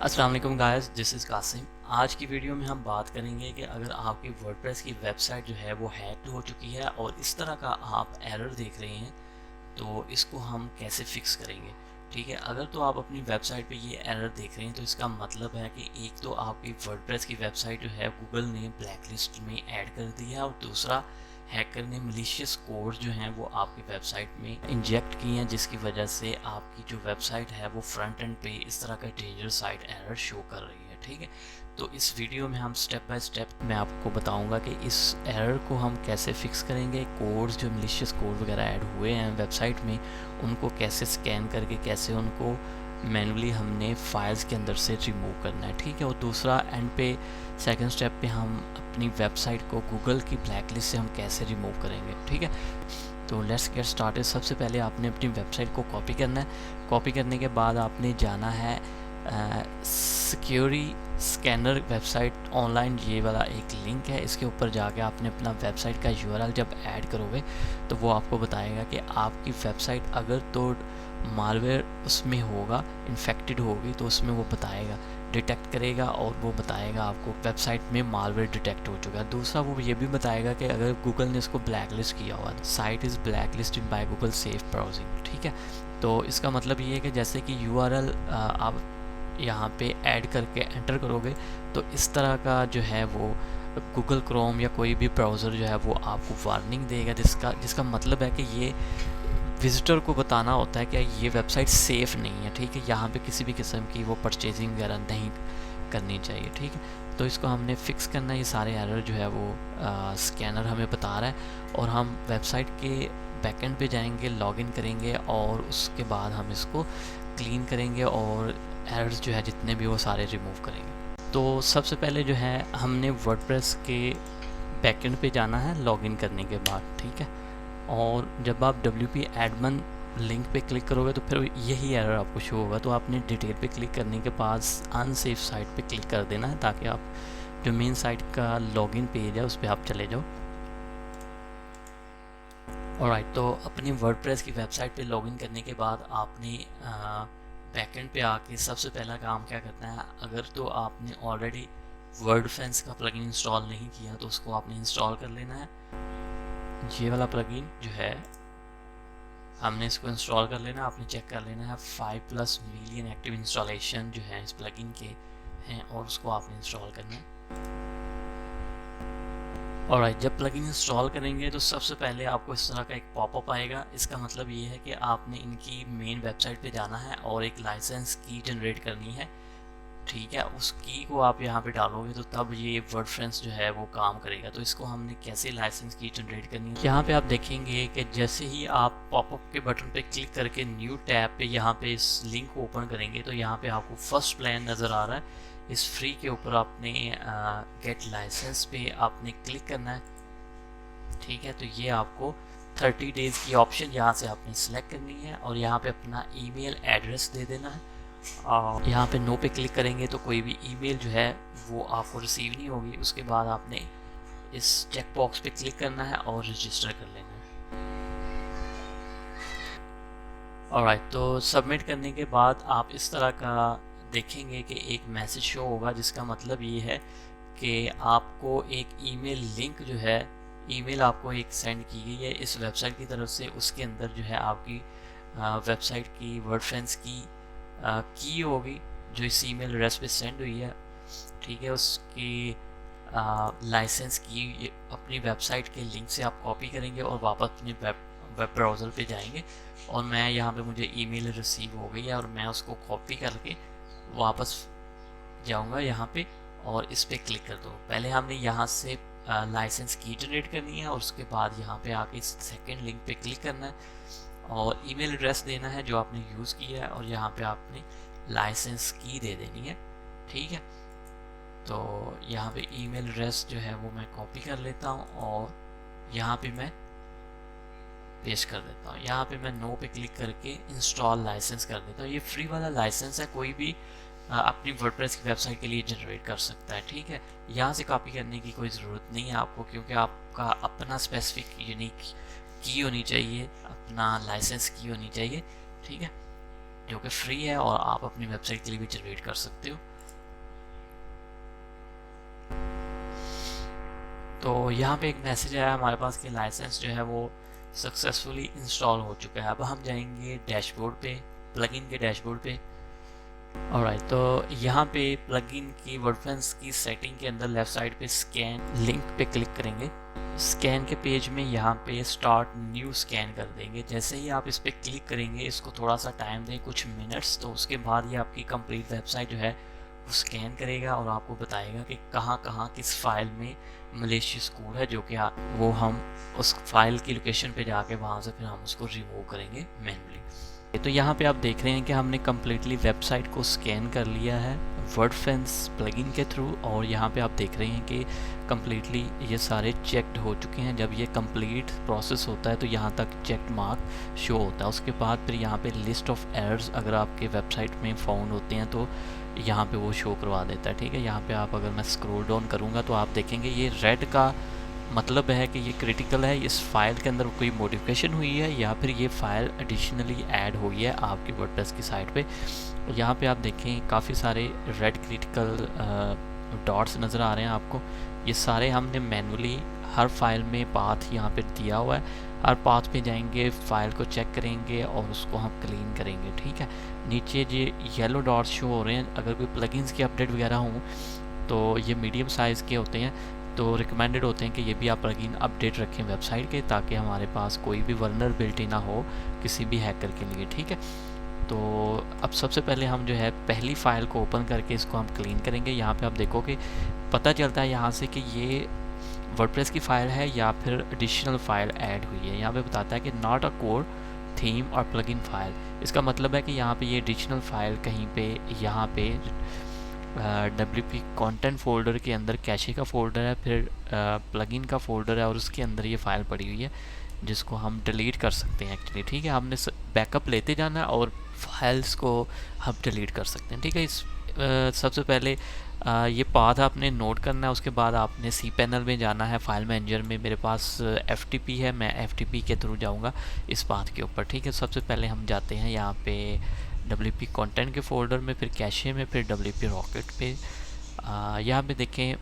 अस्सलाम वालेकुम guys, this is Qasim. आज की वीडियो में हम बात करेंगे कि अगर आपकी वर्डप्रेस की वेबसाइट जो है वो हैक हो चुकी है और इस तरह का आप एरर देख रहे हैं तो इसको हम कैसे फिक्स करेंगे। ठीक है, अगर तो आप अपनी वेबसाइट पे ये एरर देख रहे हैं तो इसका मतलब है कि एक तो आपकी वर्डप्रेस की वेबसाइट जो है गूगल ने ब्लैक लिस्ट में ऐड कर दी है और दूसरा हैकर ने मलिशियस कोड जो हैं वो आपकी वेबसाइट में इंजेक्ट किए हैं, जिसकी वजह से आपकी जो वेबसाइट है वो फ्रंट एंड पे इस तरह का डेंजर साइट एरर शो कर रही है। ठीक है, तो इस वीडियो में हम स्टेप बाय स्टेप मैं आपको बताऊंगा कि इस एरर को हम कैसे फिक्स करेंगे। कोड्स जो मलिशियस कोड वगैरह ऐड हुए हैं वेबसाइट में उनको कैसे स्कैन करके कैसे उनको मैनुअली हमने फाइल्स के अंदर से रिमूव करना है। ठीक है, और दूसरा एंड पे सेकंड स्टेप पे हम अपनी वेबसाइट को गूगल की ब्लैक लिस्ट से हम कैसे रिमूव करेंगे। ठीक है, तो लेट्स गेट स्टार्टेड। सबसे पहले आपने अपनी वेबसाइट को कॉपी करना है। कॉपी करने के बाद आपने जाना है सिक्योरी स्कैनर वेबसाइट ऑनलाइन, ये वाला एक लिंक है, इसके ऊपर जाके आपने अपना वेबसाइट का यूआरएल जब ऐड करोगे तो वो आपको बताएगा कि आपकी वेबसाइट अगर तो मालवेयर उसमें होगा, इन्फेक्टेड होगी, तो उसमें वो बताएगा, डिटेक्ट करेगा और वो बताएगा आपको वेबसाइट में मालवेयर डिटेक्ट हो चुका है। दूसरा वो ये भी बताएगा कि अगर गूगल ने इसको ब्लैक लिस्ट किया हुआ है, site is black listed by Google safe browsing. ठीक है, तो इसका मतलब ये है कि जैसे कि यूआरएल आप यहाँ पे ऐड करके एंटर करोगे तो इस तरह का जो है वो गूगल क्रोम या कोई भी ब्राउज़र जो है वो आपको वार्निंग देगा, जिसका मतलब है कि ये विजिटर को बताना होता है कि ये वेबसाइट सेफ़ नहीं है। ठीक है, यहाँ पे किसी भी किस्म की वो परचेजिंग वगैरह नहीं करनी चाहिए। ठीक है, तो इसको हमने फिक्स करना है। ये सारे एरर जो है वो स्कैनर हमें बता रहा है और हम वेबसाइट के बैकएंड पे जाएंगे, लॉगिन करेंगे और उसके बाद हम इसको क्लीन करेंगे और एरर्स जो है जितने भी वो सारे रिमूव करेंगे। तो सबसे पहले जो है हमने वर्डप्रेस के बैकएंड पे जाना है लॉगिन करने के बाद। ठीक है, और जब आप WP एडमिन लिंक पे क्लिक करोगे तो फिर यही एरर आपको शो होगा। तो आपने डिटेल पे क्लिक करने के बाद अनसेफ साइट पे क्लिक कर देना है ताकि आप जो मेन साइट का लॉगिन पेज है उस पर आप चले जाओ। ऑलराइट, तो अपनी वर्डप्रेस की वेबसाइट पे लॉगिन करने के बाद आपने बैकएंड पे आके सबसे पहला काम क्या करना है, अगर तो आपने ऑलरेडी वर्डफेंस का प्लगइन इंस्टॉल नहीं किया तो उसको आपने इंस्टॉल कर लेना है। ये वाला प्लगइन जो है हमने इसको इंस्टॉल कर लेना, आपने चेक कर लेना है 5+ मिलियन एक्टिव इंस्टॉलेशन जो है इस प्लगइन के हैं और उसको आपने इंस्टॉल करना है। ऑलराइट, जब प्लगइन इंस्टॉल करेंगे तो सबसे पहले आपको इस तरह का एक पॉपअप आएगा। इसका मतलब ये है कि आपने इनकी मेन वेबसाइट पे जाना है और एक लाइसेंस की जनरेट करनी है। ठीक है, उस की को आप यहाँ पे डालोगे तो तब ये वर्डप्रेस जो है वो काम करेगा। तो इसको हमने कैसे लाइसेंस की जनरेट करनी है, यहाँ पे आप देखेंगे कि जैसे ही आप पॉपअप के बटन पे क्लिक करके न्यू टैब पे यहाँ पे इस लिंक को ओपन करेंगे तो यहाँ पे आपको फर्स्ट प्लान नज़र आ रहा है। इस फ्री के ऊपर आपने गेट लाइसेंस पे आपने क्लिक करना है। ठीक है, तो ये आपको 30 डेज़ की ऑप्शन यहाँ से आपने सेलेक्ट करनी है और यहाँ पे अपना ईमेल एड्रेस दे देना है। और यहाँ पे नो पे क्लिक करेंगे तो कोई भी ईमेल जो है वो आपको रिसीव नहीं होगी। उसके बाद आपने इस चेक बॉक्स पे क्लिक करना है और रजिस्टर कर लेना है। ऑलराइट, तो सबमिट करने के बाद आप इस तरह का देखेंगे कि एक मैसेज शो होगा, जिसका मतलब ये है कि आपको एक ईमेल लिंक जो है, ईमेल आपको एक सेंड की गई है इस वेबसाइट की तरफ से। उसके अंदर जो है आपकी वेबसाइट की वर्डप्रेस की होगी जो इस ईमेल एड्रेस पे सेंड हुई है। ठीक है, उसकी लाइसेंस की अपनी वेबसाइट के लिंक से आप कॉपी करेंगे और वापस अपने वेब ब्राउज़र पे जाएंगे। और मैं यहाँ पे मुझे ईमेल रिसीव हो गई है और मैं उसको कॉपी करके वापस जाऊँगा यहाँ पे और इस पर क्लिक कर दो। पहले हमने यहाँ से लाइसेंस की जनरेट करनी है और उसके बाद यहाँ पे आके सेकेंड लिंक पे क्लिक करना है और ईमेल एड्रेस देना है जो आपने यूज़ किया है और यहाँ पे आपने लाइसेंस की दे देनी है। ठीक है, तो यहाँ पे ईमेल एड्रेस जो है वो मैं कॉपी कर लेता हूँ और यहाँ पे मैं पेस्ट कर देता हूँ। यहाँ पे मैं नो पे क्लिक करके इंस्टॉल लाइसेंस कर देता हूँ। ये फ्री वाला लाइसेंस है, कोई भी अपनी वर्डप्रेस की वेबसाइट के लिए जनरेट कर सकता है। ठीक है, यहाँ से कॉपी करने की कोई ज़रूरत नहीं है आपको, क्योंकि आपका अपना स्पेसिफिक यूनिक की होनी चाहिए, अपना लाइसेंस की होनी चाहिए। ठीक है, जो कि फ्री है और आप अपनी वेबसाइट के लिए भी जनरेट कर सकते हो। तो यहाँ पे एक मैसेज आया हमारे पास कि लाइसेंस जो है वो सक्सेसफुली इंस्टॉल हो चुका है। अब हम जाएंगे डैशबोर्ड पे, प्लगइन के डैशबोर्ड पे। ऑलराइट, तो यहाँ पे प्लगइन की वर्डप्रेस की सेटिंग के अंदर लेफ्ट साइड पे स्कैन लिंक पे क्लिक करेंगे। स्कैन के पेज में यहाँ पे स्टार्ट न्यू स्कैन कर देंगे। जैसे ही आप इस पर क्लिक करेंगे, इसको थोड़ा सा टाइम दें, कुछ मिनट्स, तो उसके बाद ये आपकी कंप्लीट वेबसाइट जो है वो स्कैन करेगा और आपको बताएगा कि कहाँ कहाँ किस फाइल में मलेशियस कोड है, जो कि वो हम उस फाइल की लोकेशन पे जाके वहाँ से फिर हम उसको रिमूव करेंगे मैनुअली। तो यहाँ पे आप देख रहे हैं कि हमने कम्प्लीटली वेबसाइट को स्कैन कर लिया है वर्डप्रेस प्लगइन के थ्रू, और यहाँ पे आप देख रहे हैं कि कम्प्लीटली ये सारे चेक्ड हो चुके हैं। जब ये कंप्लीट प्रोसेस होता है तो यहाँ तक चेक्ड मार्क शो होता है। उसके बाद फिर यहाँ पे लिस्ट ऑफ एरर्स अगर आपके वेबसाइट में फाउंड होते हैं तो यहाँ पे वो शो करवा देता है। ठीक है, यहाँ पे आप अगर मैं स्क्रॉल डाउन करूँगा तो आप देखेंगे ये रेड का मतलब है कि ये क्रिटिकल है, इस फाइल के अंदर कोई मॉडिफिकेशन हुई है या फिर ये फाइल एडिशनली ऐड हुई है आपकी वर्डप्रेस की साइट पे। यहाँ पे आप देखें काफ़ी सारे रेड क्रिटिकल डॉट्स नज़र आ रहे हैं आपको। ये सारे हमने मैनुअली हर फाइल में पाथ यहाँ पे दिया हुआ है। हर पाथ पे जाएंगे, फाइल को चेक करेंगे और उसको हम क्लीन करेंगे। ठीक है, नीचे ये येलो डॉट्स शो हो रहे हैं। अगर कोई प्लगइन्स की अपडेट वगैरह हों तो ये मीडियम साइज़ के होते हैं, तो रिकमेंडेड होते हैं कि ये भी आप प्लगइन अपडेट रखें वेबसाइट के, ताकि हमारे पास कोई भी वल्नरेबिलिटी ना हो किसी भी हैकर के लिए। ठीक है, तो अब सबसे पहले हम जो है पहली फ़ाइल को ओपन करके इसको हम क्लीन करेंगे। यहाँ पे आप देखोगे पता चलता है यहाँ से कि ये वर्डप्रेस की फ़ाइल है या फिर एडिशनल फ़ाइल ऐड हुई है। यहाँ पे बताता है कि नॉट अ कोर थीम और प्लगइन फ़ाइल। इसका मतलब है कि यहाँ पे ये एडिशनल फ़ाइल कहीं पे यहाँ पे WP कंटेंट फोल्डर के अंदर कैशे का फोल्डर है, फिर प्लगइन का फोल्डर है और उसके अंदर ये फाइल पड़ी हुई है जिसको हम डिलीट कर सकते हैं एक्चुअली। ठीक है, हमने बैकअप लेते जाना है और फाइल्स को हम डिलीट कर सकते हैं। ठीक है, इस सबसे पहले ये पाथ आपने नोट करना है। उसके बाद आपने cPanel में जाना है। फाइल मैनेजर में मेरे पास FTP है, मैं FTP के थ्रू जाऊँगा इस पाथ के ऊपर। ठीक है, सबसे पहले हम जाते हैं यहाँ पे WP कंटेंट के फोल्डर में, फिर कैशे में, फिर WP रॉकेट पे। यहाँ पे देखें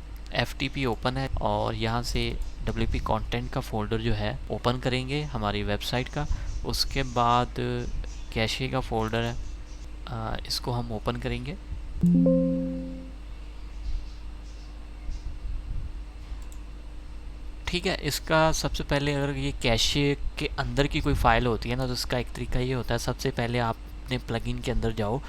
FTP ओपन है और यहाँ से WP कंटेंट का फोल्डर जो है ओपन करेंगे हमारी वेबसाइट का। उसके बाद कैशे का फोल्डर है, इसको हम ओपन करेंगे। ठीक है, इसका सबसे पहले अगर ये कैशे के अंदर की कोई फ़ाइल होती है ना, तो इसका एक तरीका ये होता है, सबसे पहले आप अपने प्लगइन के अंदर जाओ,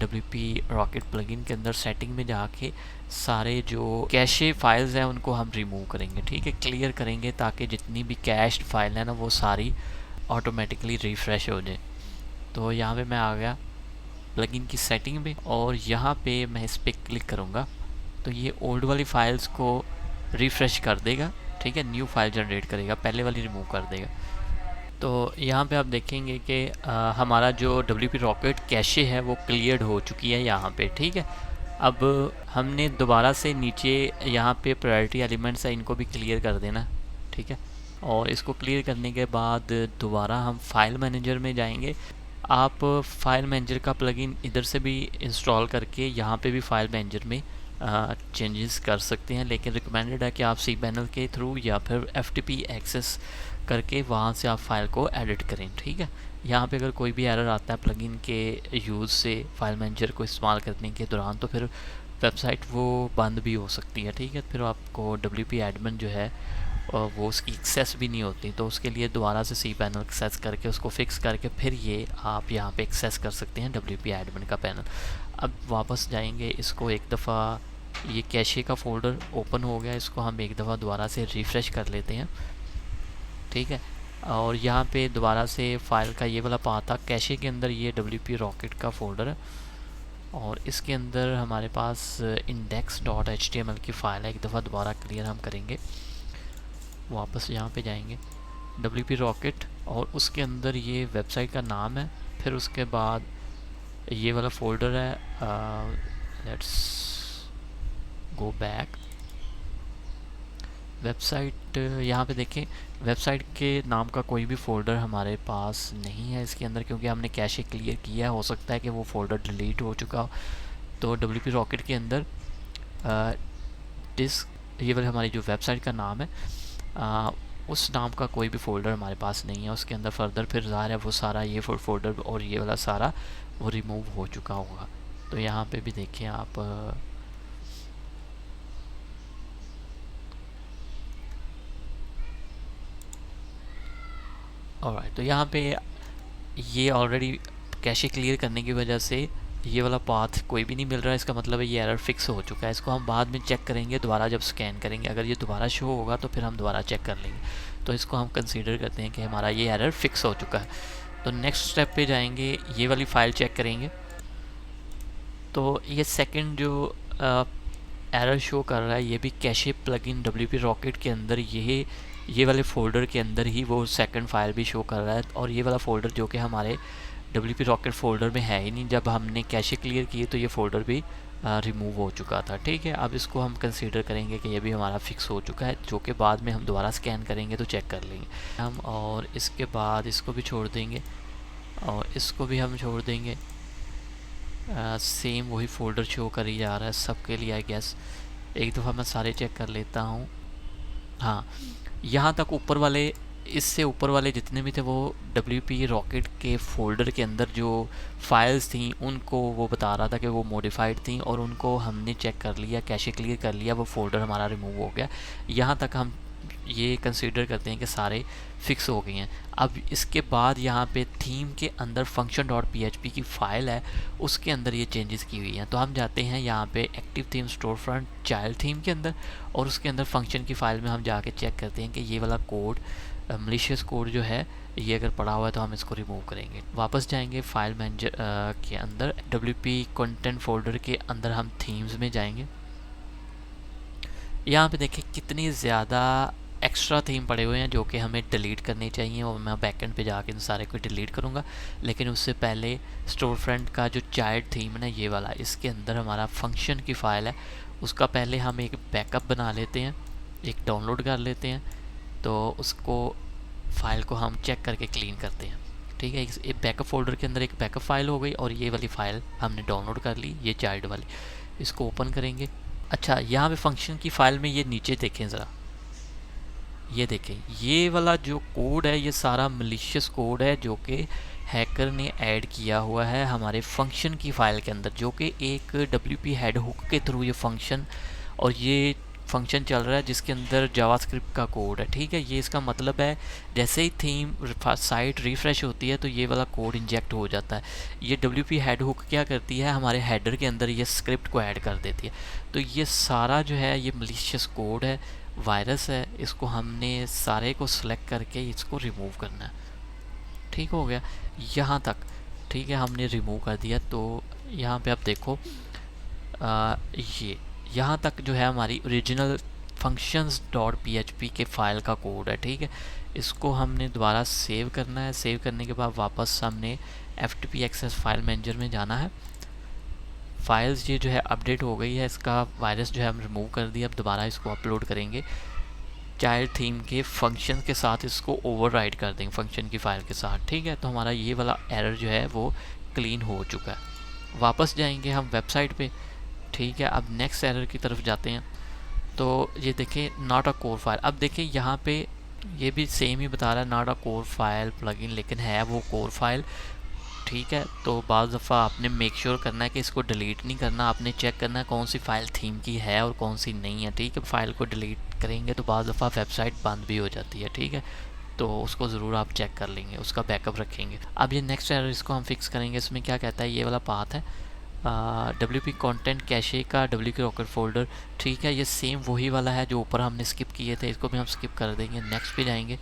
WP रॉकेट प्लगइन के अंदर सेटिंग में जाके सारे जो कैशे फाइल्स हैं उनको हम रिमूव करेंगे। ठीक है, क्लियर करेंगे ताकि जितनी भी कैश्ड फाइल है ना वो सारी ऑटोमेटिकली रिफ़्रेश हो जाए। तो यहाँ पे मैं आ गया प्लगइन की सेटिंग में और यहाँ पे मैं इस पर क्लिक करूँगा तो ये ओल्ड वाली फाइल्स को रिफ़्रेश कर देगा। ठीक है, न्यू फाइल जनरेट करेगा, पहले वाली रिमूव कर देगा। तो यहाँ पे आप देखेंगे कि हमारा जो WP रॉकेट कैशे है वो क्लियर्ड हो चुकी है यहाँ पे। ठीक है, अब हमने दोबारा से नीचे यहाँ पे प्रायोरिटी एलिमेंट्स है, इनको भी क्लियर कर देना। ठीक है, और इसको क्लियर करने के बाद दोबारा हम फाइल मैनेजर में जाएंगे। आप फाइल मैनेजर का प्लगइन इधर से भी इंस्टॉल करके यहाँ पे भी फाइल मैनेजर में चेंजेस कर सकते हैं, लेकिन रिकमेंडेड है कि आप cPanel के थ्रू या फिर FTP एक्सेस करके वहाँ से आप फाइल को एडिट करें। ठीक है, यहाँ पे अगर कोई भी एरर आता है प्लगइन के यूज़ से फाइल मैनेजर को इस्तेमाल करने के दौरान तो फिर वेबसाइट वो बंद भी हो सकती है। ठीक है, फिर आपको WP एडमिन जो है वो उसकी एक्सेस भी नहीं होती, तो उसके लिए दोबारा से cPanel एक्सेस करके उसको फिक्स करके फिर ये आप यहाँ पे एक्सेस कर सकते हैं WP एडमिन का पैनल। अब वापस जाएंगे, इसको एक दफ़ा ये कैशे का फोल्डर ओपन हो गया, इसको हम एक दफ़ा दोबारा से रिफ़्रेश कर लेते हैं। ठीक है, और यहाँ पे दोबारा से फाइल का ये वाला पाथ था कैशे के अंदर, ये WP रॉकेट का फोल्डर है और इसके अंदर हमारे पास index.html की फ़ाइल है। एक दफ़ा दोबारा क्लियर हम करेंगे, वापस यहाँ पे जाएंगे WP रॉकेट और उसके अंदर ये वेबसाइट का नाम है, फिर उसके बाद ये वाला फोल्डर है। Let's go back website. यहाँ पे देखें वेबसाइट के नाम का कोई भी फ़ोल्डर हमारे पास नहीं है इसके अंदर, क्योंकि हमने कैशे क्लियर किया है। हो सकता है कि वो फ़ोल्डर डिलीट हो चुका हो। तो WP रॉकेट के अंदर ये वाली हमारी जो वेबसाइट का नाम है, उस नाम का कोई भी फ़ोल्डर हमारे पास नहीं है उसके अंदर फर्दर। फिर ज़ाहिर है वो सारा ये फ़ोल्डर और ये वाला सारा वो रिमूव हो चुका होगा। तो यहाँ पे भी देखिए आप, ऑलराइट, तो यहाँ पे ये ऑलरेडी कैशे क्लियर करने की वजह से ये वाला पाथ कोई भी नहीं मिल रहा है। इसका मतलब है ये एरर फिक्स हो चुका है। इसको हम बाद में चेक करेंगे दोबारा जब स्कैन करेंगे, अगर ये दोबारा शो होगा तो फिर हम दोबारा चेक कर लेंगे। तो इसको हम कंसीडर करते हैं कि हमारा ये एरर फिक्स हो चुका है। तो नेक्स्ट स्टेप पे जाएंगे, ये वाली फ़ाइल चेक करेंगे। तो ये सेकंड जो एरर शो कर रहा है ये भी कैशे प्लगइन WP रॉकेट के अंदर ये वाले फ़ोल्डर के अंदर ही वो सेकंड फाइल भी शो कर रहा है। और ये वाला फ़ोल्डर जो कि हमारे WP रॉकेट फ़ोल्डर में है ही नहीं, जब हमने कैशे क्लियर किए तो ये फ़ोल्डर भी रिमूव हो चुका था। ठीक है, अब इसको हम कंसीडर करेंगे कि ये भी हमारा फिक्स हो चुका है, जो कि बाद में हम दोबारा स्कैन करेंगे तो चेक कर लेंगे हम। और इसके बाद इसको भी छोड़ देंगे और इसको भी हम छोड़ देंगे। सेम वही फ़ोल्डर शो कर ही जा रहा है सबके लिए आई गेस। एक दफ़ा मैं सारे चेक कर लेता हूँ। हाँ, यहाँ तक ऊपर वाले, इससे ऊपर वाले जितने भी थे वो WP रॉकेट के फ़ोल्डर के अंदर जो फाइल्स थी उनको वो बता रहा था कि वो मॉडिफाइड थी, और उनको हमने चेक कर लिया, कैशे क्लियर कर लिया, वो फ़ोल्डर हमारा रिमूव हो गया। यहाँ तक हम ये कंसीडर करते हैं कि सारे फिक्स हो गए हैं। अब इसके बाद यहाँ पे थीम के अंदर function.php की फ़ाइल है, उसके अंदर ये चेंजेस की हुई हैं। तो हम जाते हैं यहाँ पे active theme store front child theme के अंदर, और उसके अंदर फंक्शन की फ़ाइल में हम जाके चेक करते हैं कि ये वाला कोड, मलिशियस कोड जो है ये अगर पड़ा हुआ है तो हम इसको रिमूव करेंगे। वापस जाएंगे फाइल मैनेजर के अंदर, WP कंटेंट फोल्डर के अंदर हम थीम्स में जाएंगे। यहाँ पे देखें कितनी ज़्यादा एक्स्ट्रा थीम पड़े हुए हैं जो कि हमें डिलीट करनी चाहिए, और मैं बैकएंड पे जाके इन सारे को डिलीट करूँगा। लेकिन उससे पहले स्टोर फ्रंट का जो चाइल्ड थीम है ना, ये वाला, इसके अंदर हमारा फंक्शन की फ़ाइल है, उसका पहले हम एक बैकअप बना लेते हैं, एक डाउनलोड कर लेते हैं। तो उसको फ़ाइल को हम चेक करके क्लीन करते हैं। ठीक है, एक बैकअप फोल्डर के अंदर एक बैकअप फ़ाइल हो गई, और ये वाली फ़ाइल हमने डाउनलोड कर ली, ये चाइल्ड वाली। इसको ओपन करेंगे। अच्छा, यहाँ पे फंक्शन की फ़ाइल में ये नीचे देखें ज़रा, ये देखें ये वाला जो कोड है ये सारा मलिशियस कोड है जो कि हैकर ने ऐड किया हुआ है हमारे फंक्शन की फ़ाइल के अंदर, जो कि एक WP हेड हुक के थ्रू ये फंक्शन, और ये फंक्शन चल रहा है जिसके अंदर जावास्क्रिप्ट का कोड है। ठीक है, ये इसका मतलब है जैसे ही थीम साइट रिफ़्रेश होती है तो ये वाला कोड इंजेक्ट हो जाता है। ये WP हेड हुक क्या करती है, हमारे हेडर के अंदर ये स्क्रिप्ट को ऐड कर देती है। तो ये सारा जो है ये मलिशियस कोड है, वायरस है, इसको हमने सारे को सिलेक्ट करके इसको रिमूव करना है। ठीक हो गया यहाँ तक। ठीक है, हमने रिमूव कर दिया। तो यहाँ पे आप देखो ये यहाँ तक जो है हमारी ओरिजिनल functions.php के फ़ाइल का कोड है। ठीक है, इसको हमने दोबारा सेव करना है। सेव करने के बाद वापस हमने FTP एक्सेस फाइल मैनेजर में जाना है। फाइल्स ये जो है अपडेट हो गई है, इसका वायरस जो है हम रिमूव कर दिया। अब दोबारा इसको अपलोड करेंगे चाइल्ड थीम के फंक्शन के साथ, इसको ओवरराइड कर देंगे फंक्शन की फ़ाइल के साथ। ठीक है, तो हमारा ये वाला एरर जो है वो क्लीन हो चुका है। वापस जाएंगे हम वेबसाइट पे। ठीक है, अब नेक्स्ट एरर की तरफ जाते हैं। तो ये देखें नॉट अ कोर फाइल। अब देखें यहाँ पे ये भी सेम ही बता रहा है not a core file plugin, लेकिन है वो कोर फाइल। ठीक है, तो बाज़ दफ़ा आपने मेक श्योर करना है कि इसको डिलीट नहीं करना, आपने चेक करना है कौन सी फ़ाइल थीम की है और कौन सी नहीं है। ठीक है, फ़ाइल को डिलीट करेंगे तो बाज़ दफ़ा वेबसाइट बंद भी हो जाती है। ठीक है, तो उसको ज़रूर आप चेक कर लेंगे, उसका बैकअप रखेंगे। अब ये नेक्स्ट एरर इसको हम फिक्स करेंगे। इसमें क्या कहता है, ये वाला पाथ है WP कंटेंट कैशे का WP रॉकेट फोल्डर। ठीक है, ये सेम वही वाला है जो ऊपर हमने स्किप किए थे, इसको भी हम स्किप कर देंगे। नेक्स्ट पे जाएंगे।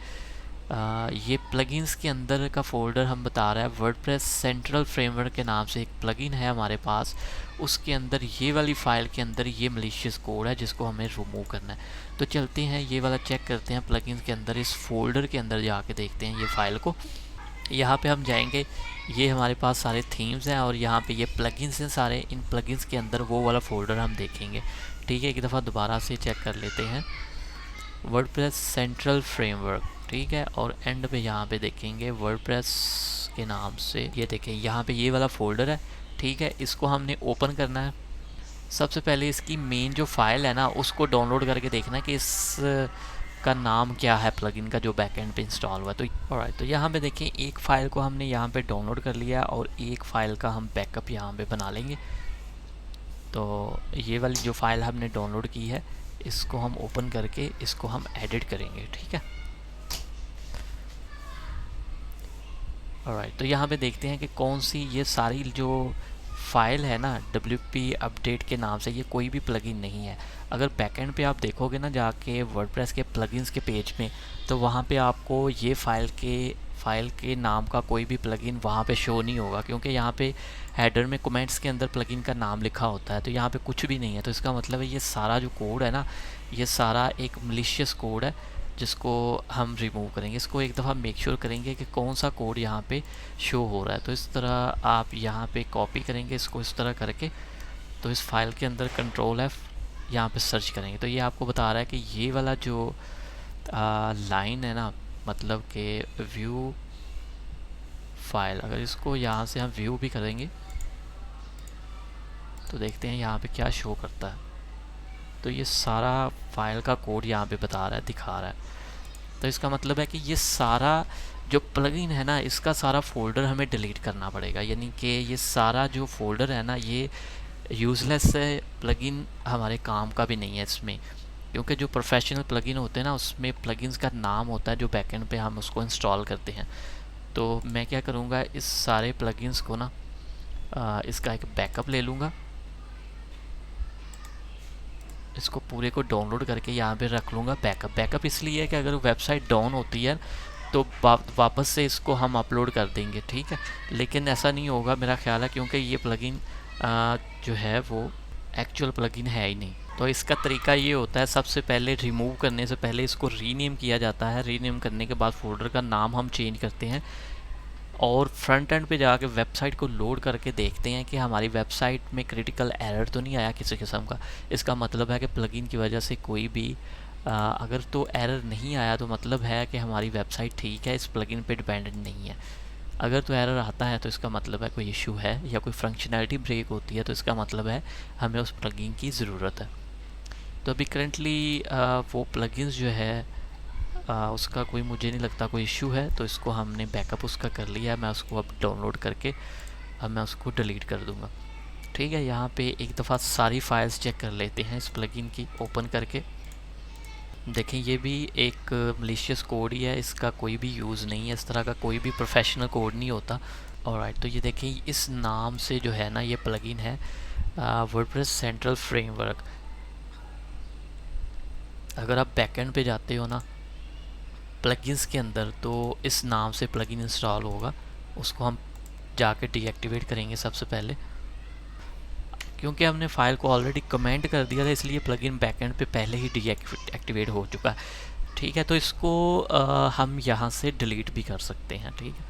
ये प्लगइन्स के अंदर का फ़ोल्डर हम बता रहा है वर्डप्रेस सेंट्रल फ्रेमवर्क के नाम से एक प्लगइन है हमारे पास, उसके अंदर ये वाली फ़ाइल के अंदर ये मलिशियस कोड है जिसको हमें रिमूव करना है। तो चलते हैं ये वाला चेक करते हैं प्लगइन्स के अंदर, इस फोल्डर के अंदर जाके देखते हैं ये फ़ाइल को। यहाँ पे हम जाएंगे, ये हमारे पास सारे थीम्स हैं और यहाँ पे ये प्लगइन्स हैं सारे। इन प्लगइन्स के अंदर वो वाला फ़ोल्डर हम देखेंगे। ठीक है, एक दफ़ा दोबारा से चेक कर लेते हैं वर्डप्रेस सेंट्रल फ्रेमवर्क। ठीक है, और एंड पे यहाँ पे देखेंगे वर्डप्रेस के नाम से, ये देखें यहाँ पे ये वाला फ़ोल्डर है। ठीक है, इसको हमने ओपन करना है। सबसे पहले इसकी मेन जो फाइल है ना उसको डाउनलोड करके देखना कि इस का नाम क्या है प्लगइन का जो बैकएंड पे इंस्टॉल हुआ है। तो ऑलराइट, तो यहाँ पे देखिए एक फ़ाइल को हमने यहाँ पे डाउनलोड कर लिया और एक फ़ाइल का हम बैकअप यहाँ पे बना लेंगे। तो ये वाली जो फाइल हमने डाउनलोड की है इसको हम ओपन करके इसको हम एडिट करेंगे, ठीक है। ऑलराइट, तो यहाँ पे देखते हैं कि कौन सी ये सारी जो फाइल है ना WP अपडेट के नाम से, ये कोई भी प्लगइन नहीं है। अगर बैकएंड पे आप देखोगे ना जाके वर्डप्रेस के प्लगइन्स के पेज में, तो वहाँ पे आपको ये फाइल के नाम का कोई भी प्लगइन वहाँ पे शो नहीं होगा, क्योंकि यहाँ पे हेडर में कमेंट्स के अंदर प्लगइन का नाम लिखा होता है, तो यहाँ पे कुछ भी नहीं है। तो इसका मतलब है ये सारा जो कोड है ना, ये सारा एक मलिशियस कोड है जिसको हम रिमूव करेंगे। इसको एक दफ़ा मेक श्योर करेंगे कि कौन सा कोड यहाँ पे शो हो रहा है। तो इस तरह आप यहाँ पे कॉपी करेंगे इसको इस तरह करके, तो इस फाइल के अंदर Ctrl F यहाँ पे सर्च करेंगे, तो ये आपको बता रहा है कि ये वाला जो लाइन है ना, मतलब कि व्यू फाइल, अगर इसको यहाँ से हम व्यू भी करेंगे तो देखते हैं यहाँ पे क्या शो करता है। तो ये सारा फाइल का कोड यहाँ पे बता रहा है, दिखा रहा है। तो इसका मतलब है कि ये सारा जो प्लगइन है ना, इसका सारा फोल्डर हमें डिलीट करना पड़ेगा, यानी कि ये सारा जो फोल्डर है ना ये यूज़लेस है, प्लगइन हमारे काम का भी नहीं है इसमें। क्योंकि जो प्रोफेशनल प्लगइन होते हैं ना उसमें प्लगइन्स का नाम होता है जो बैकएंड पे हम उसको इंस्टॉल करते हैं। तो मैं क्या करूँगा, इस सारे प्लगइन्स को ना इसका एक बैकअप ले लूँगा, इसको पूरे को डाउनलोड करके यहाँ पे रख लूँगा बैकअप इसलिए है कि अगर वेबसाइट डाउन होती है तो वापस से इसको हम अपलोड कर देंगे, ठीक है। लेकिन ऐसा नहीं होगा मेरा ख्याल है, क्योंकि ये प्लगइन जो है वो एक्चुअल प्लगइन है ही नहीं। तो इसका तरीका ये होता है, सबसे पहले रिमूव करने से पहले इसको रीनेम किया जाता है। रीनेम करने के बाद फोल्डर का नाम हम चेंज करते हैं और फ्रंट एंड पे जाके वेबसाइट को लोड करके देखते हैं कि हमारी वेबसाइट में क्रिटिकल एरर तो नहीं आया किसी किस्म का। इसका मतलब है कि प्लगइन की वजह से कोई भी अगर तो एरर नहीं आया तो मतलब है कि हमारी वेबसाइट ठीक है, इस प्लगइन पे डिपेंडेंट नहीं है। अगर तो एरर आता है तो इसका मतलब है कोई इशू है या कोई फंक्शनैलिटी ब्रेक होती है, तो इसका मतलब है हमें उस प्लगइन की ज़रूरत है। तो अभी करंटली वो प्लगइन्स जो है उसका कोई मुझे नहीं लगता कोई इशू है, तो इसको हमने बैकअप उसका कर लिया है। मैं उसको अब डाउनलोड करके अब मैं उसको डिलीट कर दूंगा, ठीक है। यहाँ पे एक दफ़ा सारी फाइल्स चेक कर लेते हैं इस प्लगइन की ओपन करके। देखें ये भी एक मलिशियस कोड ही है, इसका कोई भी यूज़ नहीं है, इस तरह का कोई भी प्रोफेशनल कोड नहीं होता। ऑलराइट, तो ये देखें इस नाम से जो है ना ये प्लगइन है वर्डप्रेस सेंट्रल फ्रेमवर्क। अगर आप बैकएंड पे जाते हो ना प्लगइन्स के अंदर, तो इस नाम से प्लगइन इंस्टॉल होगा, उसको हम जाके डीएक्टिवेट करेंगे सबसे पहले। क्योंकि हमने फ़ाइल को ऑलरेडी कमेंट कर दिया था इसलिए प्लगइन बैकएंड पे पहले ही डीएक्टिवेट हो चुका है, ठीक है। तो इसको हम यहाँ से डिलीट भी कर सकते हैं, ठीक है।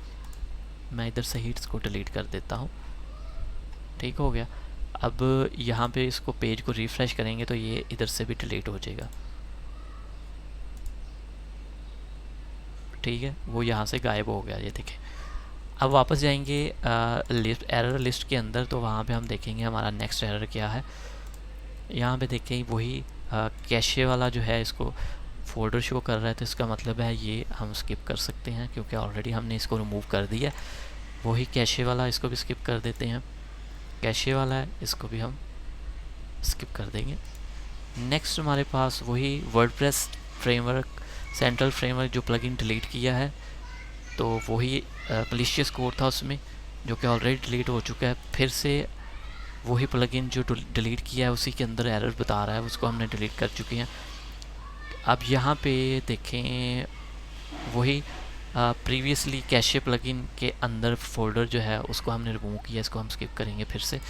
मैं इधर से ही इसको डिलीट कर देता हूँ, ठीक हो गया। अब यहाँ पे इसको पेज को रिफ़्रेश करेंगे तो ये इधर से भी डिलीट हो जाएगा, ठीक है। वो यहाँ से गायब हो गया, ये देखें। अब वापस जाएंगे एरर लिस्ट के अंदर, तो वहाँ पे हम देखेंगे हमारा नेक्स्ट एरर क्या है। यहाँ पे देखें वही कैशे वाला जो है इसको फोल्डर शो कर रहा है, तो इसका मतलब है ये हम स्किप कर सकते हैं क्योंकि ऑलरेडी हमने इसको रिमूव कर दिया। वही कैशे वाला इसको भी स्किप कर देते हैं, कैशे वाला है इसको भी हम स्किप कर देंगे। नेक्स्ट हमारे पास वही वर्डप्रेस फ्रेमवर्क सेंट्रल फ्रेमवर्क जो प्लगइन डिलीट किया है, तो वही मलिशियस कोड था उसमें जो कि ऑलरेडी डिलीट हो चुका है। फिर से वही प्लगइन जो डिलीट किया है उसी के अंदर एरर बता रहा है, उसको हमने डिलीट कर चुके हैं। अब यहाँ पे देखें वही प्रीवियसली कैशे प्लगइन के अंदर फोल्डर जो है उसको हमने रिमूव किया, इसको हम स्किप करेंगे फिर से।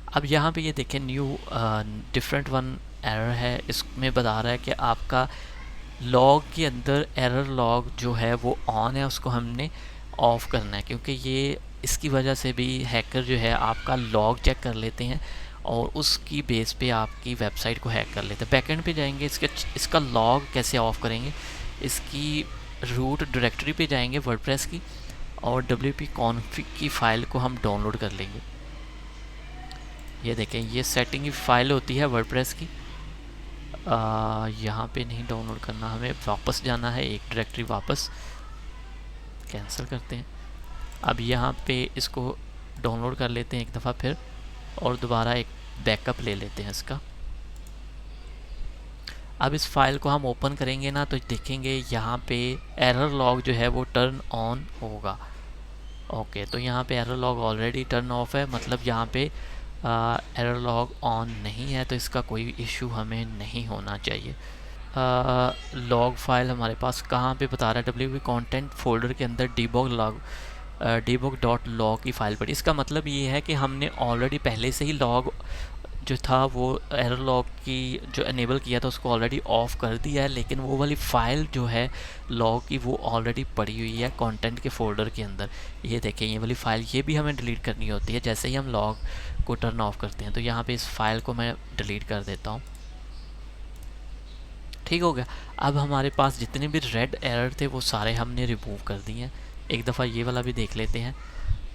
अब यहाँ पे ये देखें न्यू डिफरेंट वन एरर है, इसमें बता रहा है कि आपका लॉग के अंदर एरर लॉग जो है वो ऑन है, उसको हमने ऑफ़ करना है, क्योंकि ये इसकी वजह से भी हैकर जो है आपका लॉग चेक कर लेते हैं और उसकी बेस पे आपकी वेबसाइट को हैक कर लेते हैं। बैकएंड पे जाएंगे, इसका लॉग कैसे ऑफ़ करेंगे, इसकी रूट डायरेक्टरी पे जाएंगे वर्डप्रेस की और wp config की फ़ाइल को हम डाउनलोड कर लेंगे। ये देखें, ये सेटिंग की फ़ाइल होती है वर्डप्रेस की। यहाँ पे नहीं डाउनलोड करना, हमें वापस जाना है, एक डायरेक्टरी वापस कैंसिल करते हैं। अब यहाँ पे इसको डाउनलोड कर लेते हैं एक दफ़ा फिर, और दोबारा एक बैकअप ले लेते हैं इसका। अब इस फाइल को हम ओपन करेंगे ना, तो देखेंगे यहाँ पे एरर लॉग जो है वो टर्न ऑन होगा। ओके, तो यहाँ पे error log already turn off है, मतलब यहाँ पे एरर लॉग ऑन नहीं है, तो इसका कोई इशू हमें नहीं होना चाहिए। लॉग फाइल हमारे पास कहाँ पे बता रहा है, WP कंटेंट फोल्डर के अंदर debug.log की फ़ाइल पड़ी। इसका मतलब ये है कि हमने ऑलरेडी पहले से ही लॉग जो था वो एरर लॉग की जो एनेबल किया था उसको ऑलरेडी ऑफ़ कर दिया है, लेकिन वो वाली फ़ाइल जो है लॉग की वो ऑलरेडी पड़ी हुई है कंटेंट के फोल्डर के अंदर। ये देखें, ये वाली फ़ाइल ये भी हमें डिलीट करनी होती है जैसे ही हम लॉग को टर्न ऑफ करते हैं। तो यहाँ पे इस फाइल को मैं डिलीट कर देता हूँ। ठीक हो गया। अब हमारे पास जितने भी रेड एरर थे वो सारे हमने रिमूव कर दिए हैं। एक दफ़ा ये वाला भी देख लेते हैं।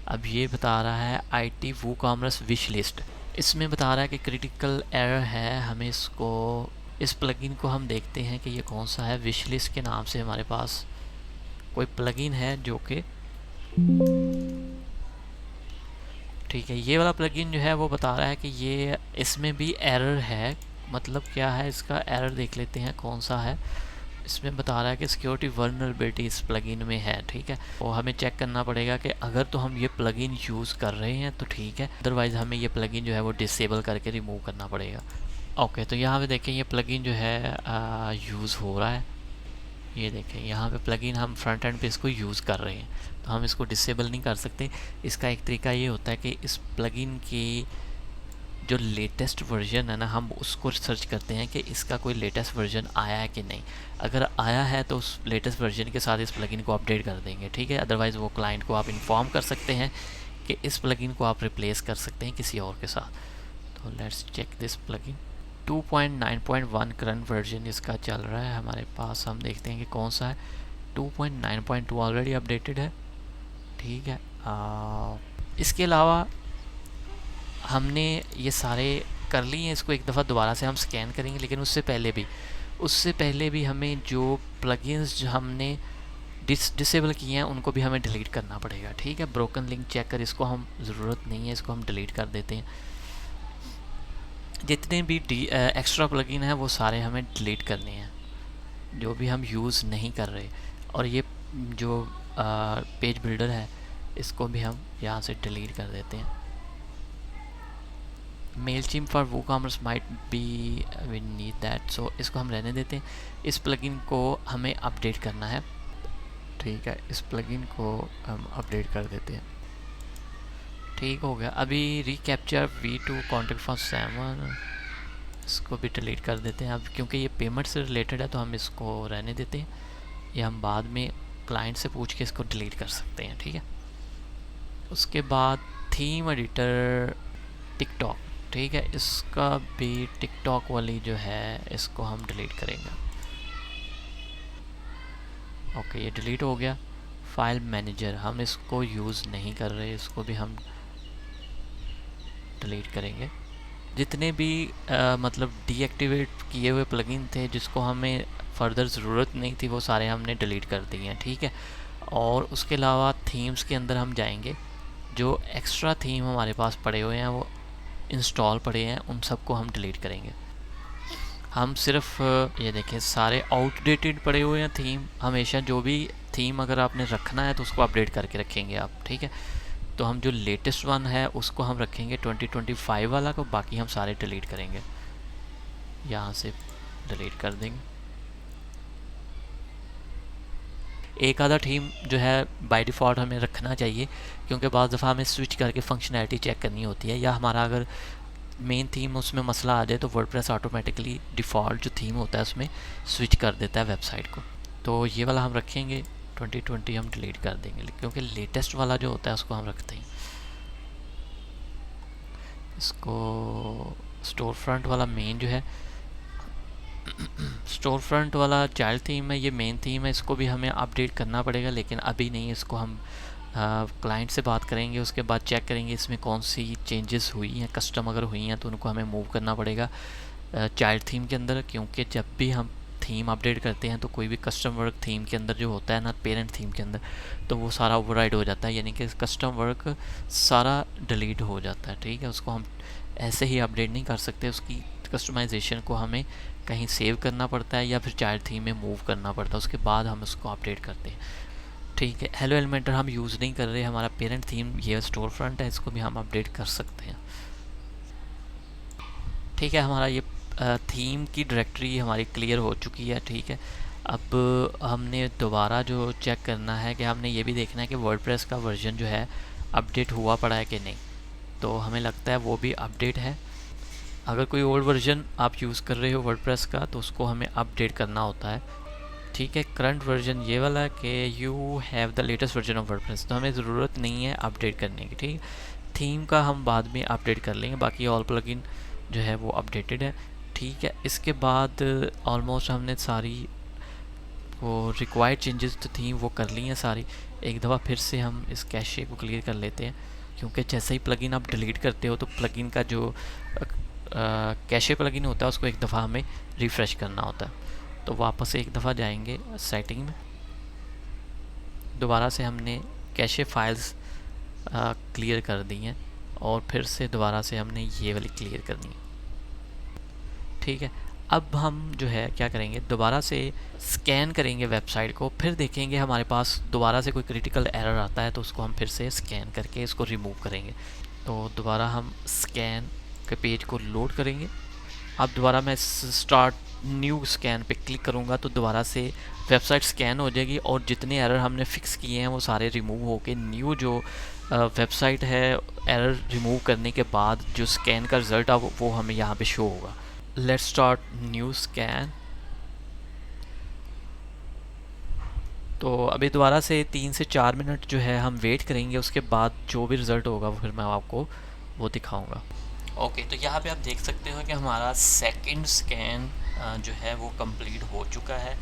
अब ये बता रहा है IT WooCommerce विश लिस्ट, इसमें बता रहा है कि क्रिटिकल एरर है। हमें इसको, इस प्लगइन को हम देखते हैं कि ये कौन सा है। विश लिस्ट के नाम से हमारे पास कोई प्लगइन है जो कि, ठीक है, ये वाला प्लगइन जो है वो बता रहा है कि ये इसमें भी एरर है। मतलब क्या है इसका एरर, देख लेते हैं कौन सा है। इसमें बता रहा है कि सिक्योरिटी वल्नरेबिलिटी इस प्लगइन में है। ठीक है, और हमें चेक करना पड़ेगा कि अगर तो हम ये प्लगइन यूज़ कर रहे हैं तो ठीक है, अदरवाइज़ हमें ये प्लगइन जो है वो डिसेबल करके रिमूव करना पड़ेगा। ओके, तो यहाँ पे देखें ये प्लगइन जो है यूज़ हो रहा है। ये देखें यहाँ पे प्लगइन हम फ्रंट एंड पे इसको यूज़ कर रहे हैं, तो हम इसको डिसेबल नहीं कर सकते। इसका एक तरीका ये होता है कि इस प्लगइन की जो लेटेस्ट वर्जन है ना, हम उसको सर्च करते हैं कि इसका कोई लेटेस्ट वर्जन आया है कि नहीं। अगर आया है तो उस लेटेस्ट वर्जन के साथ इस प्लगइन को अपडेट कर देंगे। ठीक है, अदरवाइज़ वो क्लाइंट को आप इन्फॉर्म कर सकते हैं कि इस प्लगइन को आप रिप्लेस कर सकते हैं किसी और के साथ। तो let's check this plugin. 2.9.1 current version इसका चल रहा है हमारे पास। हम देखते हैं कि कौन सा है। 2.9.2 ऑलरेडी अपडेटेड है। ठीक है, इसके अलावा हमने ये सारे कर लिए हैं। इसको एक दफ़ा दोबारा से हम स्कैन करेंगे, लेकिन उससे पहले भी हमें जो प्लगइन्स जो हमने डिसेबल किए हैं उनको भी हमें डिलीट करना पड़ेगा। ठीक है, ब्रोकन लिंक चेकर, इसको हम ज़रूरत नहीं है, इसको हम डिलीट कर देते हैं। जितने भी एक्स्ट्रा प्लगइन हैं वो सारे हमें डिलीट करने हैं, जो भी हम यूज़ नहीं कर रहे। और ये जो पेज बिल्डर है इसको भी हम यहाँ से डिलीट कर देते हैं। Mailchimp for WooCommerce might be we need that, so इसको हम रहने देते हैं। इस प्लगइन को हमें अपडेट करना है। ठीक है, इस प्लगइन को हम अपडेट कर देते हैं। ठीक हो गया। अभी रिकैप्चर V2 कॉन्टैक्ट फॉर 7 इसको भी डिलीट कर देते हैं। अब क्योंकि ये पेमेंट से रिलेटेड है तो हम इसको रहने देते हैं। ये हम बाद में क्लाइंट से पूछ के इसको डिलीट कर सकते हैं। ठीक है, उसके बाद थीम एडिटर टिकटॉक। ठीक है, इसका भी टिकटॉक वाली जो है इसको हम डिलीट करेंगे। ओके, ये डिलीट हो गया। फाइल मैनेजर हम इसको यूज़ नहीं कर रहे, इसको भी हम डिलीट करेंगे। जितने भी मतलब डीएक्टिवेट किए हुए प्लगइन थे जिसको हमें फर्दर ज़रूरत नहीं थी वो सारे हमने डिलीट कर दिए हैं। ठीक है, और उसके अलावा थीम्स के अंदर हम जाएंगे। जो एक्स्ट्रा थीम हमारे पास पड़े हुए हैं वो इंस्टॉल पड़े हैं, उन सबको हम डिलीट करेंगे। हम सिर्फ ये देखें सारे आउटडेटेड पड़े हुए हैं थीम। हमेशा जो भी थीम अगर आपने रखना है तो उसको अपडेट करके रखेंगे आप। ठीक है, तो हम जो लेटेस्ट वन है उसको हम रखेंगे 2025 वाला को, बाकी हम सारे डिलीट करेंगे। यहाँ से डिलीट कर देंगे। एक आधा थीम जो है बाय डिफ़ॉल्ट हमें रखना चाहिए, क्योंकि बाद दफ़ा हमें स्विच करके फंक्शनैलिटी चेक करनी होती है, या हमारा अगर मेन थीम उसमें मसला आ जाए तो वर्डप्रेस ऑटोमेटिकली डिफ़ॉल्ट जो थीम होता है उसमें स्विच कर देता है वेबसाइट को। तो ये वाला हम रखेंगे, 2020 हम डिलीट कर देंगे, क्योंकि लेटेस्ट वाला जो होता है उसको हम रखते हैं। इसको स्टोर फ्रंट वाला मेन जो है, स्टोर फ्रंट वाला चाइल्ड थीम है, ये मेन थीम है, इसको भी हमें अपडेट करना पड़ेगा, लेकिन अभी नहीं, इसको हम क्लाइंट से बात करेंगे, उसके बाद चेक करेंगे इसमें कौन सी चेंजेस हुई हैं, कस्टम अगर हुई हैं तो उनको हमें मूव करना पड़ेगा चाइल्ड थीम के अंदर, क्योंकि जब भी हम थीम अपडेट करते हैं तो कोई भी कस्टम वर्क थीम के अंदर जो होता है ना, पेरेंट थीम के अंदर, तो वो सारा ओवरराइड हो जाता है, यानी कि कस्टम वर्क सारा डिलीट हो जाता है। ठीक है, उसको हम ऐसे ही अपडेट नहीं कर सकते, उसकी कस्टमाइजेशन को हमें कहीं सेव करना पड़ता है या फिर चाइल्ड थीम में मूव करना पड़ता है, उसके बाद हम उसको अपडेट करते हैं। ठीक है, हेलो एलिमेंटर हम यूज़ नहीं कर रहे, हमारा पेरेंट थीम ये स्टोर फ्रंट है, इसको भी हम अपडेट कर सकते हैं। ठीक है, हमारा ये थीम की डायरेक्टरी हमारी क्लियर हो चुकी है। ठीक है, अब हमने दोबारा जो चेक करना है कि हमने ये भी देखना है कि वर्डप्रेस का वर्जन जो है अपडेट हुआ पड़ा है कि नहीं, तो हमें लगता है वो भी अपडेट है। अगर कोई ओल्ड वर्जन आप यूज़ कर रहे हो वर्डप्रेस का तो उसको हमें अपडेट करना होता है। ठीक है, करंट वर्जन ये वाला है कि you have the latest version of WordPress, तो हमें ज़रूरत नहीं है अपडेट करने की। ठीक है, थीम का हम बाद में अपडेट कर लेंगे, बाकी ऑल प्लगइन जो है वो अपडेटेड है। ठीक है, इसके बाद ऑलमोस्ट हमने सारी वो रिक्वायर्ड चेंजेस तो थी वो कर ली हैं सारी। एक दफ़ा फिर से हम इस कैशे को क्लियर कर लेते हैं, क्योंकि जैसे ही प्लगइन आप डिलीट करते हो तो प्लगइन का जो कैशे प्लगइन होता है उसको एक दफ़ा हमें रिफ़्रेश करना होता है। तो वापस एक दफ़ा जाएंगे सेटिंग में, दोबारा से हमने कैशे फाइल्स क्लियर कर दी हैं और फिर से दोबारा से हमने ये वाली क्लियर करनी है। ठीक है, अब हम जो है क्या करेंगे, दोबारा से स्कैन करेंगे वेबसाइट को, फिर देखेंगे हमारे पास दोबारा से कोई क्रिटिकल एरर आता है तो उसको हम फिर से स्कैन करके इसको रिमूव करेंगे। तो दोबारा हम स्कैन के पेज को लोड करेंगे। अब दोबारा मैं स्टार्ट न्यू स्कैन पे क्लिक करूँगा तो दोबारा से वेबसाइट स्कैन हो जाएगी और जितने एरर हमने फिक्स किए हैं वो सारे रिमूव होके न्यू जो वेबसाइट है एरर रिमूव करने के बाद जो स्कैन का रिज़ल्ट है वो हमें यहाँ पे शो होगा। Let's start new scan. तो अभी दोबारा से 3 से 4 मिनट जो है हम वेट करेंगे, उसके बाद जो भी रिज़ल्ट होगा वो फिर मैं आपको वो दिखाऊंगा। ओके, तो यहाँ पे आप देख सकते हो कि हमारा सेकंड स्कैन जो है वो कंप्लीट हो चुका है,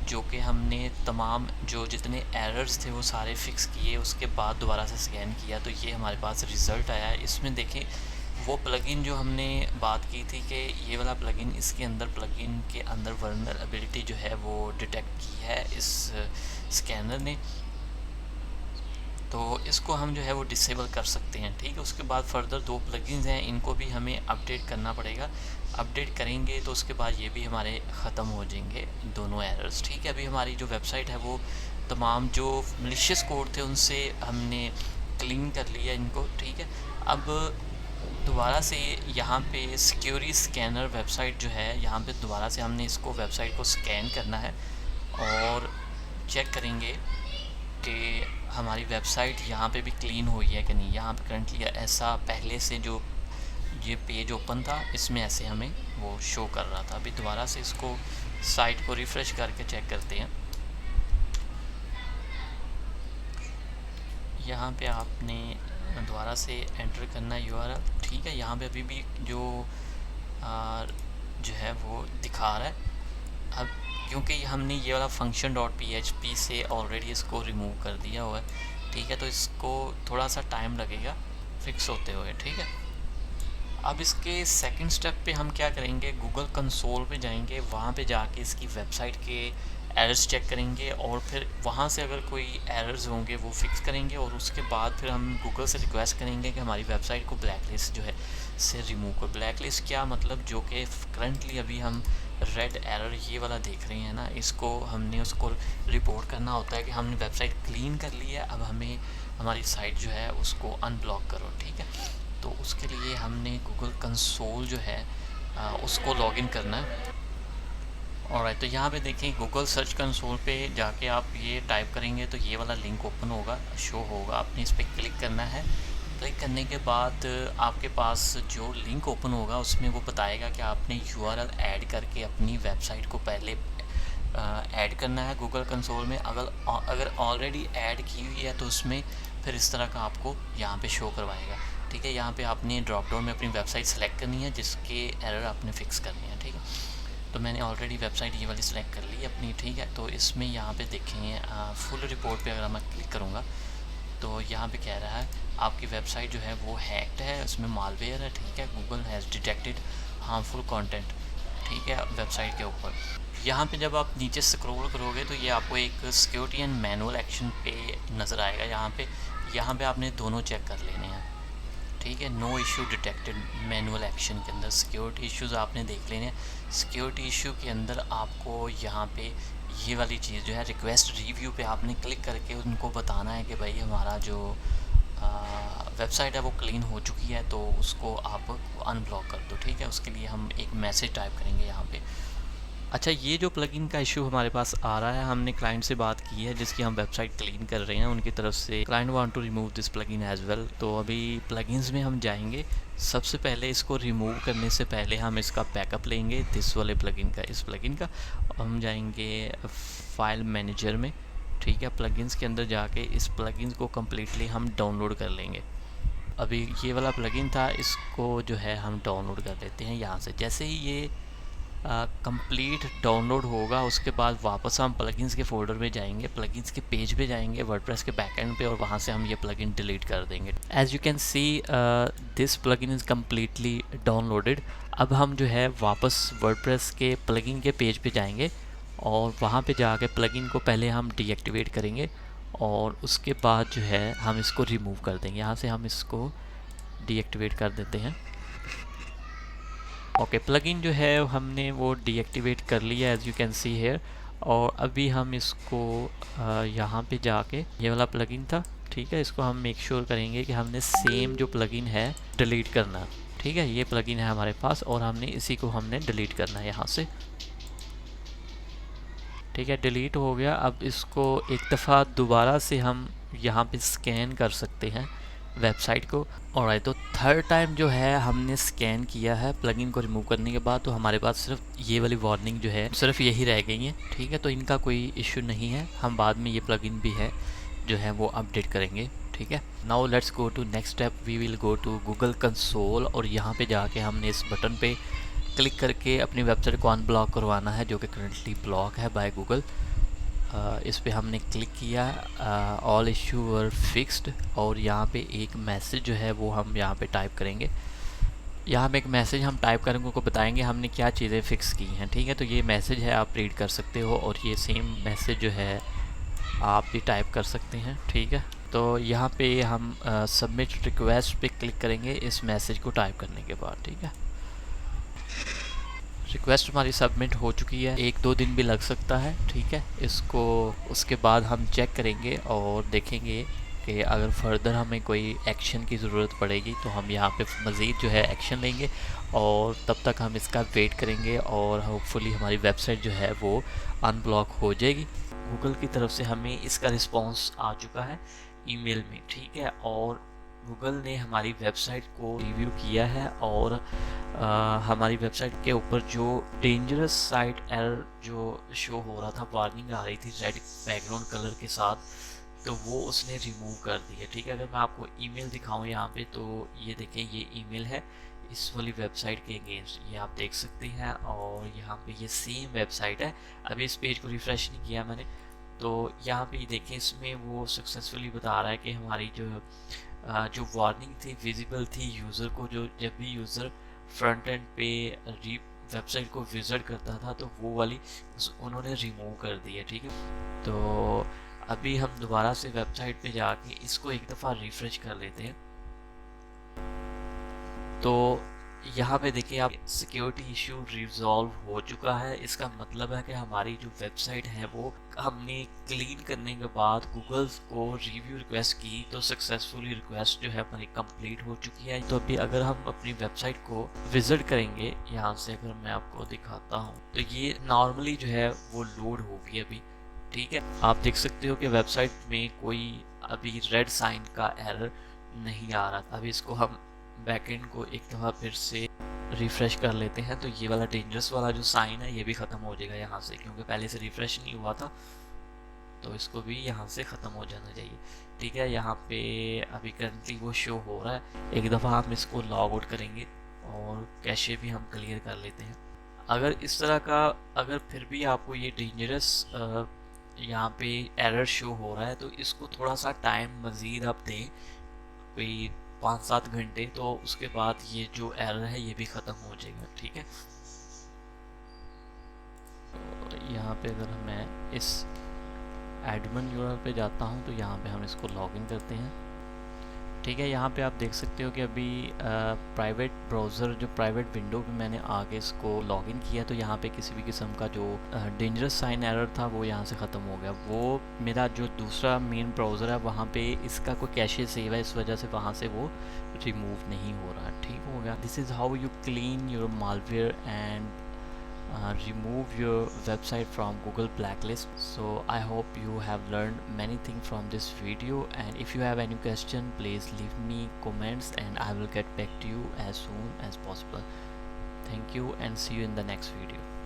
जो कि हमने तमाम जो जितने एरर्स थे वो सारे फिक्स किए, उसके बाद दोबारा से स्कैन किया तो ये हमारे पास रिज़ल्ट आया है। इसमें देखें वो प्लगइन जो हमने बात की थी कि ये वाला प्लगइन, इसके अंदर प्लगइन के अंदर वल्नरेबिलिटी जो है वो डिटेक्ट की है इस स्कैनर ने, तो इसको हम जो है वो डिसेबल कर सकते हैं। ठीक है, उसके बाद फर्दर 2 प्लगइन्स हैं, इनको भी हमें अपडेट करना पड़ेगा। अपडेट करेंगे तो उसके बाद ये भी हमारे ख़त्म हो जाएंगे दोनों एरर्स। ठीक है, अभी हमारी जो वेबसाइट है वो तमाम जो मलिशियस कोड थे उनसे हमने क्लीन कर लिया इनको। ठीक है, अब दोबारा से यहाँ पे सिक्योरिटी स्कैनर वेबसाइट जो है, यहाँ पे दोबारा से हमने इसको वेबसाइट को स्कैन करना है और चेक करेंगे कि हमारी वेबसाइट यहाँ पे भी क्लीन हुई है कि नहीं। यहाँ पे करंटली ऐसा पहले से जो ये पेज ओपन था इसमें ऐसे हमें वो शो कर रहा था। अभी दोबारा से इसको साइट को रिफ़्रेश करके चेक करते हैं। यहाँ पे आपने दोबारा से एंटर करना है URL। ठीक है, यहाँ पे अभी भी जो है वो दिखा रहा है। अब क्योंकि हमने ये वाला फंक्शन .php से ऑलरेडी इसको रिमूव कर दिया हुआ है। ठीक है, तो इसको थोड़ा सा टाइम लगेगा फिक्स होते हुए। ठीक है, अब इसके सेकंड स्टेप पे हम क्या करेंगे, गूगल कंसोल पे जाएंगे, वहाँ पे जाके इसकी वेबसाइट के एरर्स चेक करेंगे और फिर वहाँ से अगर कोई एरर्स होंगे वो फिक्स करेंगे और उसके बाद फिर हम गूगल से रिक्वेस्ट करेंगे कि हमारी वेबसाइट को ब्लैक लिस्ट जो है से रिमूव कर। ब्लैक लिस्ट क्या मतलब, जो कि करंटली अभी हम रेड एरर ये वाला देख रहे हैं ना, इसको हमने उसको रिपोर्ट करना होता है कि हमने वेबसाइट क्लीन कर ली है, अब हमें हमारी साइट जो है उसको अनब्लॉक करो। ठीक है, तो उसके लिए हमने गूगल कंसोल जो है उसको लॉगिन करना है। ऑलराइट, तो यहाँ पे देखें गूगल सर्च कंसोल पे जाके आप ये टाइप करेंगे तो ये वाला लिंक ओपन होगा, शो होगा। आपने इस पर क्लिक करना है। क्लिक करने के बाद आपके पास जो लिंक ओपन होगा उसमें वो बताएगा कि आपने URL ऐड करके अपनी वेबसाइट को पहले ऐड करना है गूगल कंसोल में। अगर ऑलरेडी ऐड की हुई है तो उसमें फिर इस तरह का आपको यहाँ पे शो करवाएगा। ठीक है, यहाँ पे आपने ड्रॉप डाउन में अपनी वेबसाइट सेलेक्ट करनी है जिसके एरर आपने फिक्स करनी है। ठीक है, तो मैंने ऑलरेडी वेबसाइट ये वाली सेलेक्ट कर ली अपनी। ठीक है, तो इसमें यहाँ पे देखेंगे फुल रिपोर्ट पे अगर मैं क्लिक करूँगा तो यहाँ पे कह रहा है आपकी वेबसाइट जो है वो हैक्ड है, उसमें मालवेयर है, ठीक है। Google has detected harmful content, ठीक है, वेबसाइट के ऊपर। यहाँ पे जब आप नीचे स्क्रॉल करोगे तो ये आपको एक सिक्योरिटी एंड मैनुअल एक्शन पे नज़र आएगा। यहाँ पे आपने दोनों चेक कर लेने हैं, ठीक है। No issue detected manual action के अंदर सिक्योरिटी इश्यूज आपने देख लेने हैं। सिक्योरिटी इशू के अंदर आपको यहाँ पे ये वाली चीज़ जो है रिक्वेस्ट रिव्यू पे आपने क्लिक करके उनको बताना है कि भाई हमारा जो वेबसाइट है वो क्लीन हो चुकी है, तो उसको आप अनब्लॉक कर दो, ठीक है। उसके लिए हम एक मैसेज टाइप करेंगे यहाँ पे। अच्छा, ये जो प्लगइन का इशू हमारे पास आ रहा है, हमने क्लाइंट से बात की है जिसकी हम वेबसाइट क्लीन कर रहे हैं, उनकी तरफ से client want to remove this plugin as well. तो अभी प्लगइन्स में हम जाएंगे। सबसे पहले इसको रिमूव करने से पहले हम इसका बैकअप लेंगे, दिस वाले प्लगइन का, इस प्लगइन का। और हम जाएंगे फाइल मैनेजर में, ठीक है। प्लगइन्स के अंदर जाके इस प्लगइन को कम्प्लीटली हम डाउनलोड कर लेंगे। अभी ये वाला प्लगइन था, इसको जो है हम डाउनलोड कर लेते हैं यहाँ से। जैसे ही ये कंप्लीट डाउनलोड होगा उसके बाद वापस हम प्लगइन्स के फोल्डर में जाएंगे, प्लगइन्स के पेज पे जाएंगे वर्डप्रेस के बैकएंड पे, और वहाँ से हम ये प्लगइन डिलीट कर देंगे। As you can see this plugin is completely downloaded. अब हम जो है वापस वर्डप्रेस के प्लगइन के पेज पे जाएंगे और वहाँ पे जाके प्लगइन को पहले हम डीएक्टिवेट करेंगे और उसके बाद जो है हम इसको रिमूव कर देंगे। यहाँ से हम इसको डीएक्टिवेट कर देते हैं। ओके, प्लगइन जो है हमने वो डीएक्टिवेट कर लिया as you can see here. और अभी हम इसको यहाँ पे जाके, ये वाला प्लगइन था, ठीक है, इसको हम मेक श्योर करेंगे कि हमने सेम जो प्लगइन है डिलीट करना, ठीक है। ये प्लगइन है हमारे पास और हमने इसी को हमने डिलीट करना है यहाँ से, ठीक है। डिलीट हो गया। अब इसको एक दफ़ा दोबारा से हम यहाँ पे स्कैन कर सकते हैं वेबसाइट को। और तो थर्ड टाइम जो है हमने स्कैन किया है प्लगइन को रिमूव करने के बाद, तो हमारे पास सिर्फ ये वाली वार्निंग जो है सिर्फ यही रह गई है, ठीक है। तो इनका कोई इशू नहीं है, हम बाद में ये प्लगइन भी है जो है वो अपडेट करेंगे, ठीक है। Now let's go to next step. We will go to Google console और यहाँ पे जाके हमने इस बटन पे क्लिक करके अपनी वेबसाइट को अनब्लॉक करवाना है जो कि करंटली ब्लॉक है बाय गूगल। इस पे हमने क्लिक किया, ऑल इशू वर फिक्स्ड, और यहाँ पे एक मैसेज जो है वो हम यहाँ पे टाइप करेंगे। यहाँ पे एक मैसेज हम टाइप करेंगे, उनको बताएंगे हमने क्या चीज़ें फ़िक्स की हैं, ठीक है। तो ये मैसेज है, आप रीड कर सकते हो, और ये सेम मैसेज जो है आप भी टाइप कर सकते हैं, ठीक है। तो यहाँ पे हम सबमिट रिक्वेस्ट पे क्लिक करेंगे इस मैसेज को टाइप करने के बाद, ठीक है। रिक्वेस्ट हमारी सबमिट हो चुकी है, 1-2 दिन भी लग सकता है, ठीक है। इसको उसके बाद हम चेक करेंगे और देखेंगे कि अगर फर्दर हमें कोई एक्शन की ज़रूरत पड़ेगी तो हम यहाँ पे मज़ीद जो है एक्शन लेंगे, और तब तक हम इसका वेट करेंगे और होपफुली हमारी वेबसाइट जो है वो अनब्लॉक हो जाएगी। गूगल की तरफ से हमें इसका रिस्पॉन्स आ चुका है ईमेल में, ठीक है। और गूगल ने हमारी वेबसाइट को रिव्यू किया है और हमारी वेबसाइट के ऊपर जो डेंजरस साइट एरर जो शो हो रहा था, वार्निंग आ रही थी रेड बैकग्राउंड कलर के साथ, तो वो उसने रिमूव कर दी है, ठीक है। अगर मैं आपको ईमेल दिखाऊं यहाँ पे, तो ये देखें, ये ईमेल है इस वाली वेबसाइट के अगेंस्ट, ये आप देख सकते हैं। और यहाँ पे ये सेम वेबसाइट है। अभी इस पेज को रिफ़्रेश नहीं किया मैंने, तो यहाँ पे देखें, इसमें वो सक्सेसफुली बता रहा है कि हमारी जो वार्निंग थी विजिबल थी यूज़र को, जो जब भी यूज़र फ्रंट एंड पे वेबसाइट को विजिट करता था तो वो वाली उन्होंने रिमूव कर दी है, ठीक है। तो अभी हम दोबारा से वेबसाइट पे जाके इसको एक दफ़ा रिफ्रेश कर लेते हैं। तो यहाँ पे देखिए आप, सिक्योरिटी इशू रिजॉल्व हो चुका है। इसका मतलब है कि हमारी जो वेबसाइट है वो हमने क्लीन करने के बाद गूगल को रिव्यू रिक्वेस्ट की, तो सक्सेसफुली रिक्वेस्ट जो है हमारी कंप्लीट हो चुकी है। तो अभी अगर हम अपनी वेबसाइट को विजिट करेंगे, यहाँ से अगर मैं आपको दिखाता हूँ, तो ये नॉर्मली जो है वो लोड होगी अभी, ठीक है। आप देख सकते हो कि वेबसाइट में कोई अभी रेड साइन का एरर नहीं आ रहा। अभी इसको हम बैकएंड को एक दफ़ा फिर से रिफ़्रेश कर लेते हैं, तो ये वाला डेंजरस वाला जो साइन है ये भी ख़त्म हो जाएगा यहाँ से, क्योंकि पहले से रिफ़्रेश नहीं हुआ था, तो इसको भी यहाँ से ख़त्म हो जाना चाहिए, ठीक है। यहाँ पे अभी करंटली वो शो हो रहा है। एक दफ़ा हम इसको लॉग आउट करेंगे और कैशे भी हम क्लियर कर लेते हैं। अगर इस तरह का, अगर फिर भी आपको ये डेंजरस यहाँ पे एरर शो हो रहा है, तो इसको थोड़ा सा टाइम मज़ीद आप दें, कोई 5-7 घंटे, तो उसके बाद ये जो एरर है ये भी ख़त्म हो जाएगा। ठीक है, तो यहाँ पे अगर मैं इस एडमिन यूआरएल पे जाता हूँ तो यहाँ पे हम इसको लॉगिन करते हैं। ठीक है, यहाँ पे आप देख सकते हो कि अभी प्राइवेट ब्राउज़र, जो प्राइवेट विंडो पे मैंने आगे इसको लॉगिन किया, तो यहाँ पे किसी भी किस्म का जो डेंजरस साइन एरर था वो यहाँ से ख़त्म हो गया। वो मेरा जो दूसरा मेन ब्राउज़र है वहाँ पे इसका कोई कैशे सेव है, इस वजह से वहाँ से वो रिमूव नहीं हो रहा। ठीक हो गया। This is how you clean your malware and remove your website from Google blacklist. So I hope you have learned many things from this video, and if you have any question, please leave me comments and I will get back to you as soon as possible. Thank you and see you in the next video.